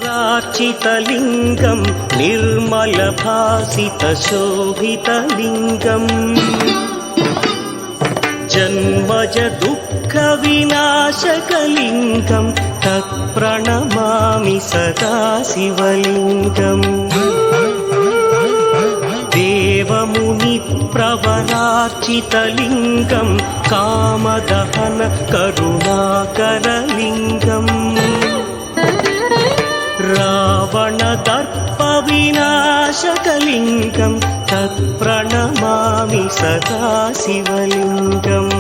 रार्चितलिङ्गं निर्मलभासितशोभितलिङ्गम् जन्मज दुःखविनाशकलिङ्गं तत्प्रणमामि सदा शिवलिङ्गम् देवमुनिप्रवरार्चितलिङ्गं कामदहन करुणाकरलिङ्गम् रावणदर्पविनाशकलिङ्गं तत्प्रणमामि सदा शिवलिङ्गम्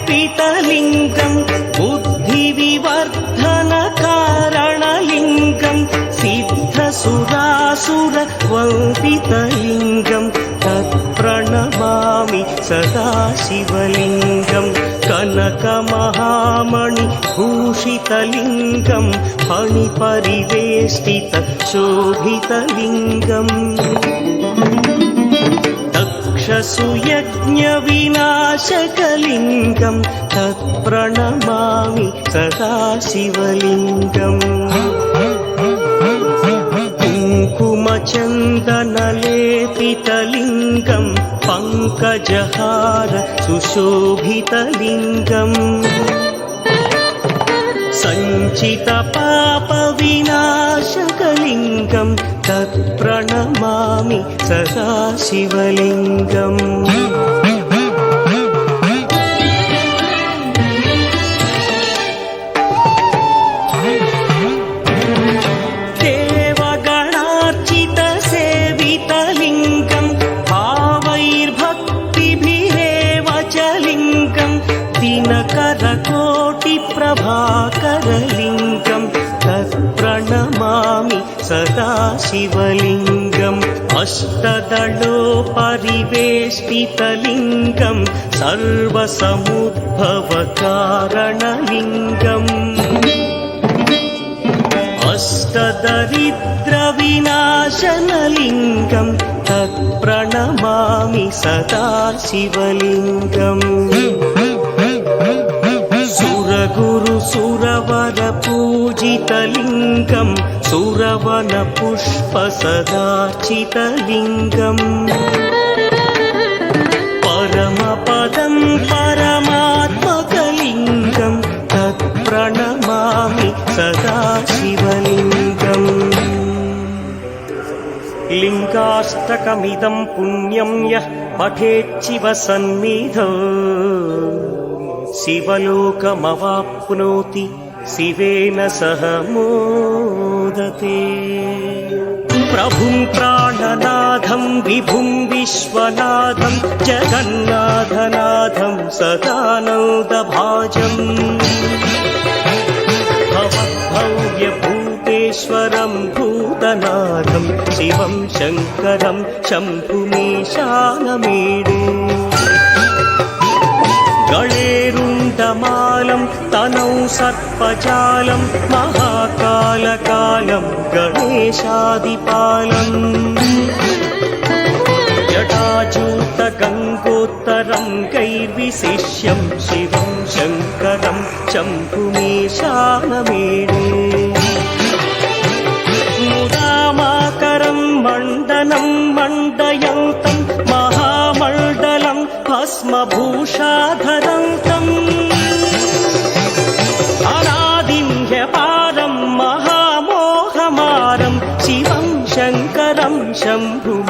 सर्वसुगन्धसुलेपितलिङ्गं बुद्धिविवर्धनकारणलिङ्गं सिद्धसुरासुरवन्दितलिङ्गं तत्प्रणमामि सदा शिवलिङ्गं कनकमहामणिभूषितलिङ्गं फणिपरिवेष्टितशोभितलिङ्गम् दक्षसुयज्ञविनाशकलिङ्गं तत्प्रणमामि सदा शिवलिङ्गम् कुङ्कुमचन्दनलेपितलिङ्गं पङ्कजहार सुशोभितलिङ्गम् सञ्चितपापविनाशकलिङ्गं तत्प्रणमामि सदा शिवलिङ्गम् देवगणार्चितसेवितलिङ्गं भावैर्भक्तिभिरेव च लिङ्गं दिनकरकोटिप्रभाकरलिङ्गं तत्प्रणमामि सदा शिवलिङ्गम् अष्टदलोपरिवेष्टितलिङ्गं सर्वसमुद्भवकारणलिङ्गम् अष्टदरिद्रविनाशनलिङ्गं तत्प्रणमामि सदा शिवलिङ्गम् सुरगुरुसुरवरपूजितलिङ्गं सुरवनपुष्पसदार्चितलिङ्गम् परमपदं परमात्मकलिङ्गं तत्प्रणमामि सदा शिवलिङ्गम् लिङ्गाष्टकमिदं पुण्यं यः पठेच्छिव सन्निधौ शिवलोकमवाप्नोति शिवेन सह मोदते प्रभुं प्राणनाथं विभुं विश्वनाथं जगन्नाथनाथं सदानन्दभाजम् भवद्भव्यभूतेश्वरं भूतनाथं शिवं शङ्करं शम्भुमीशानमीडे गणेरुण्डमालं तनौ सर्पजालं महाकालकालं गणेशादिपालम् जटाजूतगङ्गोत्तरं गैर्विशिष्यं शिवं शङ्करं शम्भुमीशानमीडे मुदामाकरं मण्डनं मण्डयन्तं महामण्डलं भस्मभूषाधरन्तम् अनादिं ह्यपारं महामोहमारं शिवं शङ्करं शम्भुमीशानमीडे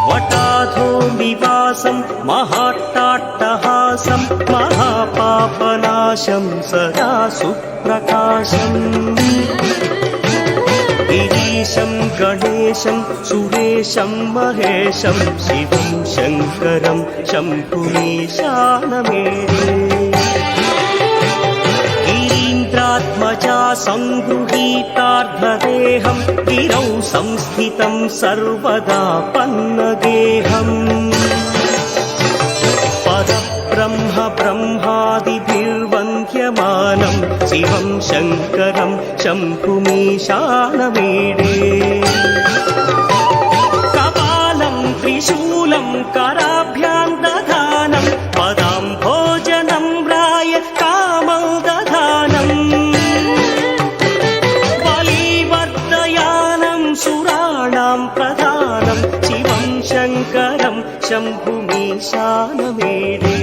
वटाधो निवासं महाट्टाट्टहासं महापापनाशं सदा सुप्रकाशम् गिरीशं गणेशं सुरेशं महेशं शिवं शङ्करं शम्भुमीशानमीडे गिरीन्द्रात्मजा संगृहीतार्धदेहं गिरौ संस्थितं सर्वदा पन्नगेहम् परब्रह्म ब्रह्मादिभिर्वन्द्यमानं శివం శంకరం శంభుమీశానమీడే కపాలం త్రిశూలం కరాభ్యాం దధానం పదాం భోజనం రాయ కామం దధానం బలివర్ధయానం సురాణాం ప్రధానం శివం శంకరం శంభుమీశానమీడే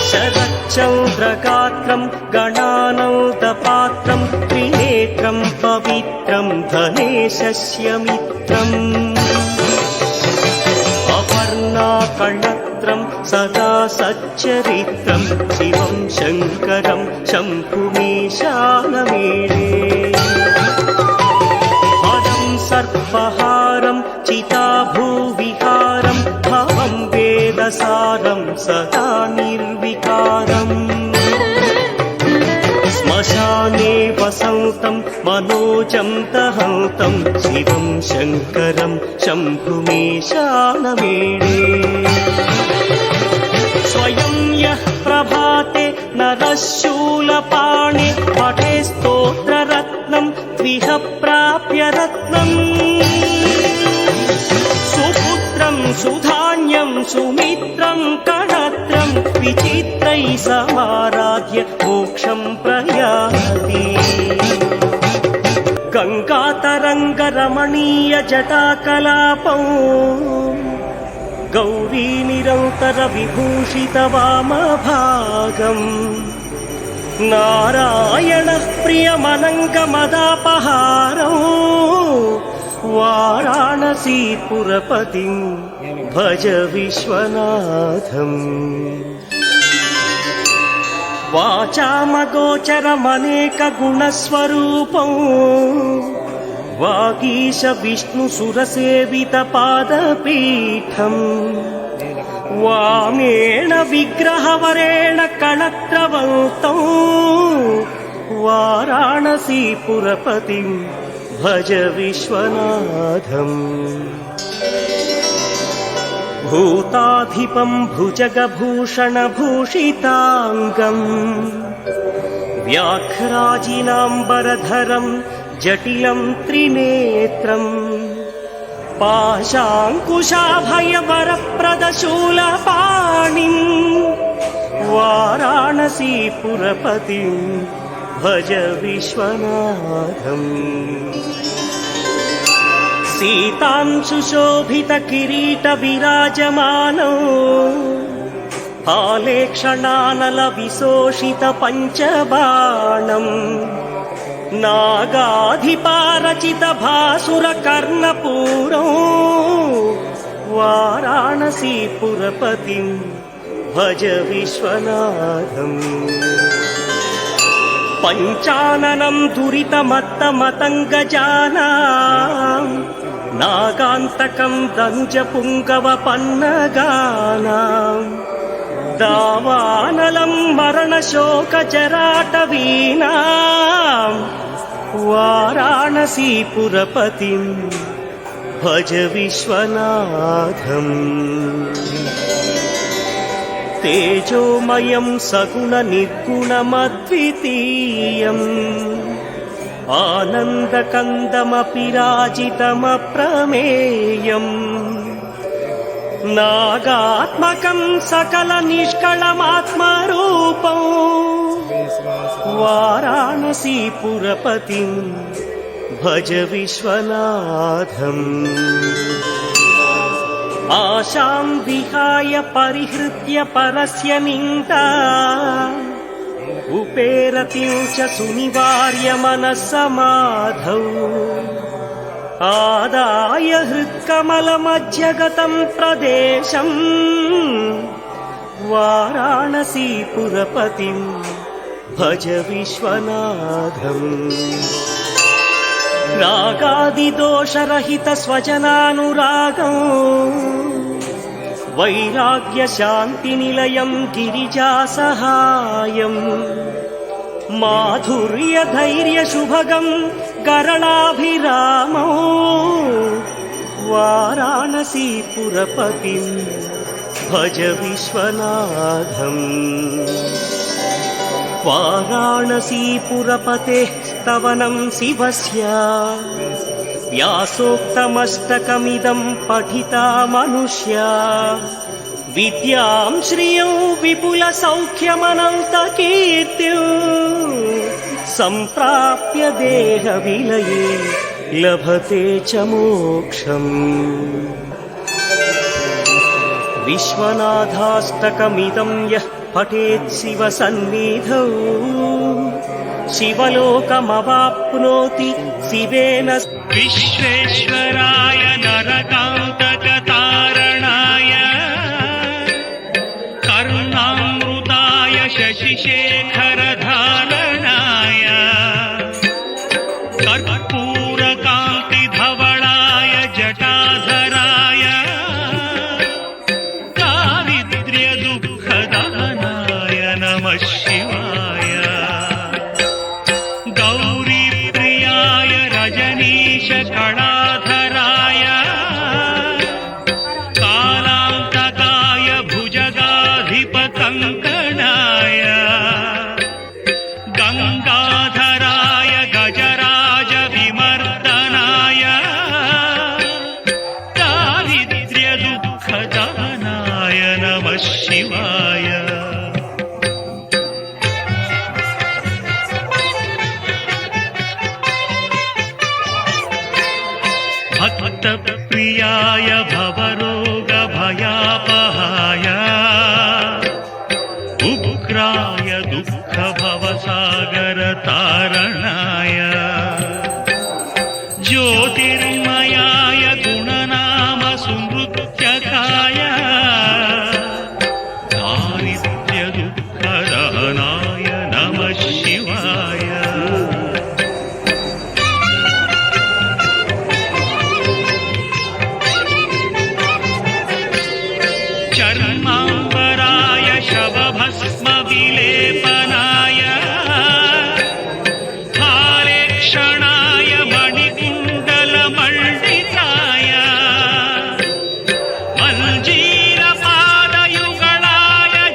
శరచ్చంద్రగాత్రం గణానౌతపాత్రం త్రినేత్రం పవిత్రం ధనేశస్య మిత్రం అపర్ణాకళత్రం సదా సచ్చరిత్రం శివం శంకరం శంభుమీశానమీడే పదం సర్పహారం చితాభూవిహారం భవం వేదసారం సదా నిర్వికారం శ్మశానే వసంతం మనోజం దహంతం శివం శంకరం శంభుమీశానమీడే స్వయం యః ప్రభాతే నరః శూలపాణే పఠే స్తోత్రరత్నం త్విహ ప్రాప్య రత్నం సుపుత్రం సుధాన్యం సుమిత్రం కణత్రం విచిత్రై సమారాధ్య మోక్షం ప్రయాతి గంగాతరంగరమణీయ జటాకలాపం గౌరీ నిరంతర విభూషిత వామభాగం నారాయణ ప్రియమనంగమదాపహారం వారాణసీపురపతిం భజ విశ్వనాథం వాచామగోచరమనేక గుణస్వరూపం వాగీశ విష్ణు సురసేవిత పాదపీఠం వామేణ విగ్రహవరేణ కళత్రవంతం వారాణసీపురపతిం భజ విశ్వనాథం భూతాధిపం భుజగభూషణభూషితాంగం వ్యాఘ్రాజినాంబరధరం జటిలం త్రినేత్రం పాశాంకుశాభయవరప్రదశూలపాణిం వారాణసీపురపతిం భజ విశ్వనాథం సీతాంశుశోభిత కిరీట విరాజమానం హాలేక్షణానల విశోషిత పంచబాణం నాగాధిపారచిత భాసుర కర్ణపూరం వారాణసీపురపతిం భజ విశ్వనాథం పంచాననం దురితమత్తమతంగజానాం నాగాంతకం దంజపుంగవ పన్నగానాం దావానలం మరణశోకజరాటవీనాం వారాణసీపురపతిం భజ విశ్వనాథం తేజోమయం సగుణ నిర్గుణమద్వితీయం ఆనందకందమపిరాజితమప్రమేయం నాగాత్మకం సకల నిష్కళమాత్మరూపం వారాణసీపురపతిం భజ విశ్వనాథం ఆశాం విహాయ పరిహృత్య పరస్య నిందా ఉపేరతిం చ సునివార్య మనస్సమాధౌ ఆదాయ హృత్కమలమధ్యగతం ప్రదేశం వారాణసీపురపతిం భజ విశ్వనాథం రాగాదిదోషరహిత స్వజనానురాగం వైరాగ్య శాంతి నిలయం గిరిజా సహాయం మాధుర్య ధైర్య శుభగం గరణాభిరామో వారాణసీపురపతిం భజ విశ్వనాథం वाराणसीपुरपतेः स्तवनं शिवस्य व्यासोक्तमस्तकमिदं पठिता मनुष्या विद्यां श्रियं विपुलसौख्यमनन्तकीर्तिं सम्प्राप्य देहविलये लभते च मोक्षम्। विश्वनाथाष्टकमिदं यः पठेत् शिवसन्निधौ शिवलोकमवाप्नोति शिवेन। विश्वेश्वराय नरकान्तकतारणाय करुणामृताय शशिशेखरधारणाय कर्पूरकान्तिधवलाय जटाधराय दारिद्र्यदुःखदहनाय नमः शिवाय। गौरीप्रियाय रजनीशकणाधराय कालान्तकाय भुजगाधिपकङ्कणाय गङ्गाधराय गजराजविमर्दनाय दारिद्र्यदुःखदहनाय नमः शिवाय। भक्तप्रियाय भवरोगभयापहाय उग्राय दुःखभवसागरतारणाय ज्योतिर्मयाय गुणनामसुनृत्यकाय दारिद्र्यदुःखदहनाय नमः शिवाय। चर्माम्बराय शवभस्मविलेपनाय हारेक्षणाय मणिकुण्डलमण्डिताय मञ्जीरपादयुगलाय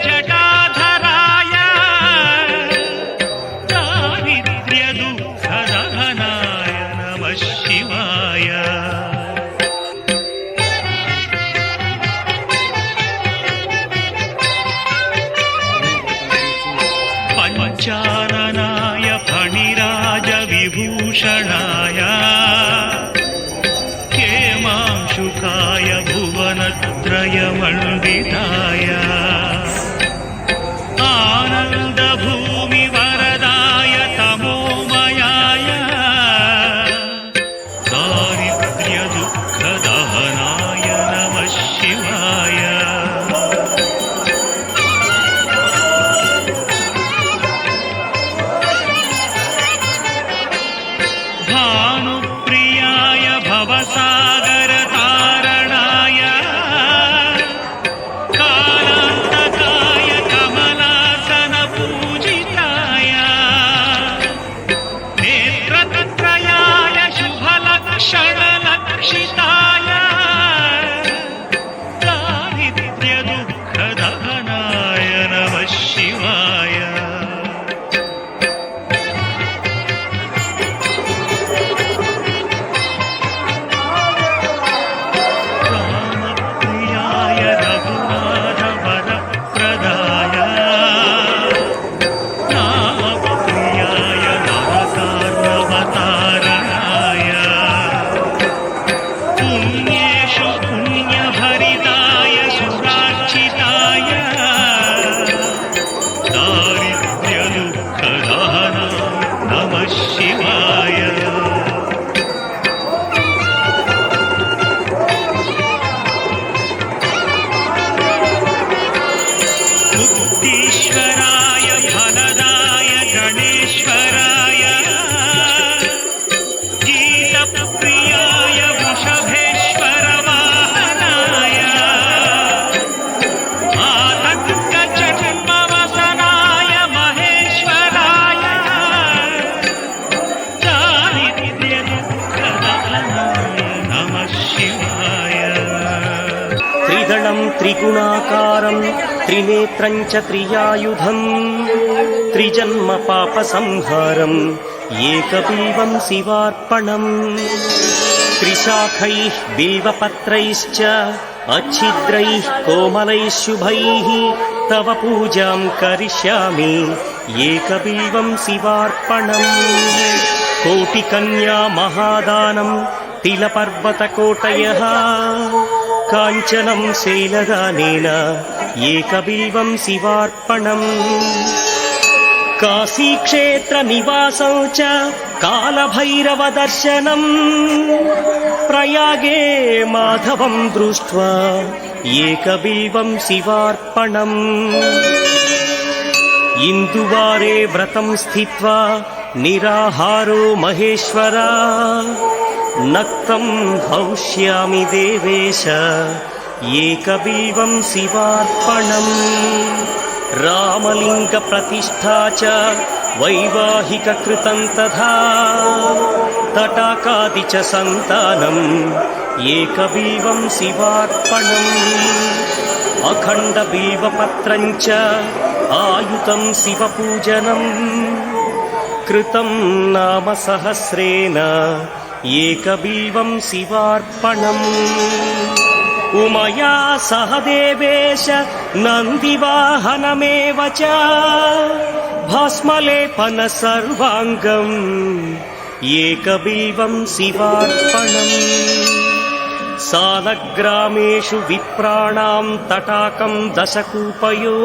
जटाधराय दारिद्र्यदुःखदहनाय नमः शिवाय। पञ्चाननाय फणिराजविभूषणाय हेमांशुकाय भुवनत्रयमण्डिताय आनन्दभूमिवरदाय तमोमयाय दारिद्र्यदुःखदहनाय नमः शिवाय। भानुप्रियाय भवसागरतारणाय कालान्तकाय कमलासनपूजिताय नेत्रत्रयाय शुभलक्षणलक्षिताय दारिद्र्यदुःखदहनाय नमः शिवाय। रामप्रियाय रघुनाथवरप्रदाय रामप्रियाय नरकार्णवतारणाय पुण्येषु पुण्यभरिताय सुरार्चिताय दारिद्र्यदुःखदहनाय नमः शिवाय। मुक्तीश्वराय फलदाय गणेश्वराय गीतप्रियाय वृषभेश्वरवाहनाय आतङ्कजन्मवसनाय महेश्वराय త్రిగుణాకారం త్రినేత్రం చ త్రియాయుధం త్రిజన్మ పాప సంహారం ఏకబిల్వం శివార్పణం త్రిశాఖైః బిల్వపత్రైశ్చ अच्छिद्रैः कोमलैः शुभैः तव पूजां करिष्यामि एकबिल्वं शिवार्पणम् कोटिकन्या महादानं तिलपर्वतकोटयः काञ्चनं शैलदानेन एकबिल्वं शिवार्पणम् काशीक्षेत्रनिवासं च कालभैरवदर्शनम् प्रयागे माधवं दृष्ट्वा एकबिल्वं शिवार्पणम् इन्दुवारे व्रतं स्थित्वा निराहारो महेश्वरा नक्तं हौष्यामि देवेश एकबिल्वं शिवार्पणम् रामलिङ्गप्रतिष्ठा च वैवाहिककृतं तथा तटाकादि च सन्तानम् एकबिल्वं शिवार्पणम् अखण्डबिल्वपत्रं च आयुतं शिवपूजनम् कृतं नाम सहस्रेण एकबिल्वं शिवार्पणम् उमया सह देवेश नन्दिवाहनमेव च भस्मलेपन सर्वाङ्गम् एकबिल्वं शिवार्पणम् सालग्रामेषु विप्राणां तटाकं दशकूपयो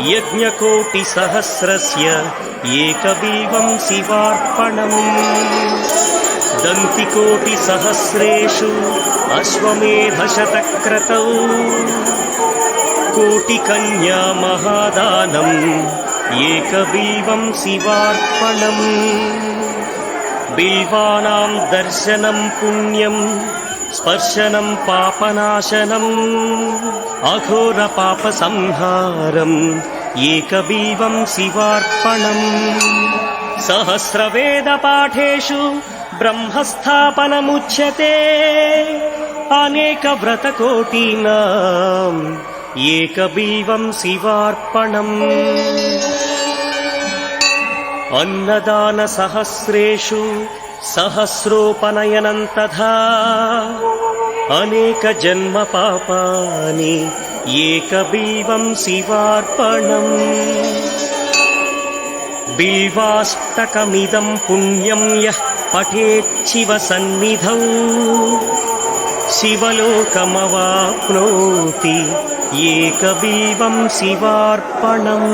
यज्ञकोटिसहस्रस्य एकबिल्वं शिवार्पणम् दन्तिकोटिसहस्रेषु अश्वमेधशतक्रतौ कोटिकन्या महादानम् एकबिल्वं शिवार्पणम् बिल्वानां दर्शनं पुण्यं स्पर्शनं पापनाशनम् अघोरपापसंहारम् एकबिल्वं शिवार्पणम् सहस्रवेदपाठेषु ब्रह्मस्थापनमुच्यते अनेकव्रतकोटीनाम् एकबिल्वं शिवार्पणम् अन्नदानसहस्रेषु सहस्रोपनयनं तथा अनेकजन्मपापानि एकबिल्वं शिवार्पणम् बिल्वाष्टकमिदं पुण्यं यः पठेत् शिवसन्निधौ शिवलोकमवाप्नोति एकबिल्वं शिवार्पणम्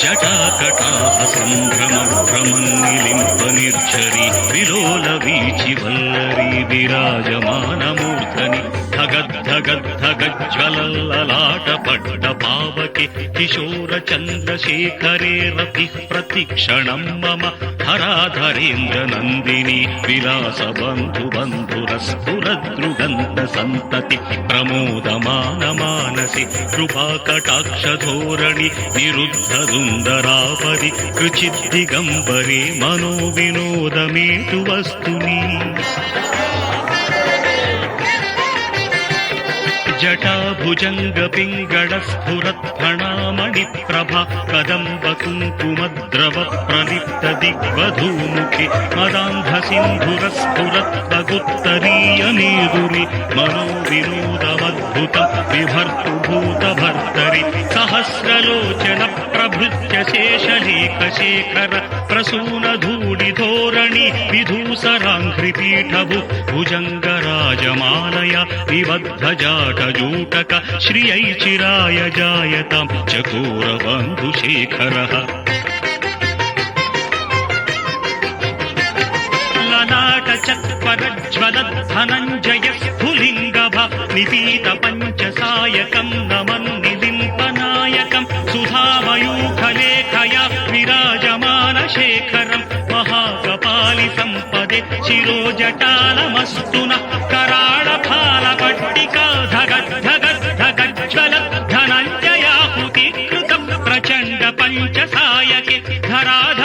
जटाकटाह सम्भ्रमभ्रमन्निलिम्बनिर्झरि विलोलवीचिवल्लरी विराजमानमूर्धनि धगद्धगद्धगज्ज्वलल्ललाटपट्टपावके किशोरचन्द्रशेखरे रतिः प्रतिक्षणं मम हराधरेन्द्रनन्दिनी विलासबन्धुबन्धुरस्फुरद्रुगन्तसन्तति प्रमोदमानमानसि कृपाकटाक्षधोरणि निरुद्धदुन्दरापदि कृचिद्दिगम्बरे मनोविनोदमेतु वस्तुनि जटाभुजङ्गपिङ्गळस्फुरत्फणामणिप्रभा कदम्बकुङ्कुमद्रवप्रलिप्तदिग्वधूमुखि मदान्धसिन्धुरस्फुरत्तगुत्तरीयमेदुरि मनोविनोदमद्भुतं बिभर्तुभूतभर्तरि सहस्रलोचनप्रभृत्य शेषलेखशेखर प्रसूनधूलिधोरणि विधूसराङ्घ्रिपीठभु भुजङ्गराजमालया विबद्धजाटजूटक श्रियै चिराय जायतां चकोरबन्धुशेखरः ललाटचत्वरज्वलद्धनञ्जयस्फुलिङ्गभ निपीतपञ्चसायकं नमन्निलिम्पनायकं सुधामयूखलेखया विराजमानशेखरं महाकपालिसम्पदे शिरोजटालमस्तु नः कराळफालपट्टिका धगद्धगद्धगज्ज्वलद्धनञ्जयाहुतिकृतं प्रचण्ड पञ्चसायके धराध